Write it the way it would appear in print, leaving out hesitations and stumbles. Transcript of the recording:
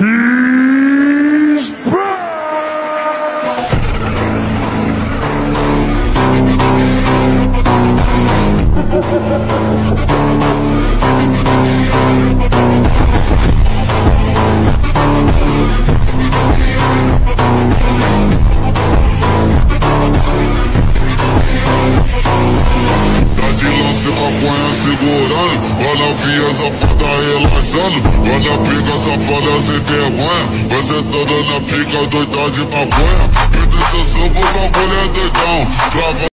He's back! Maconha segurando, olha a via safada relaxando, olha a pica safada sem vergonha, você toda na pica doida de maconha, eu tento só o bagulho é doidão, trava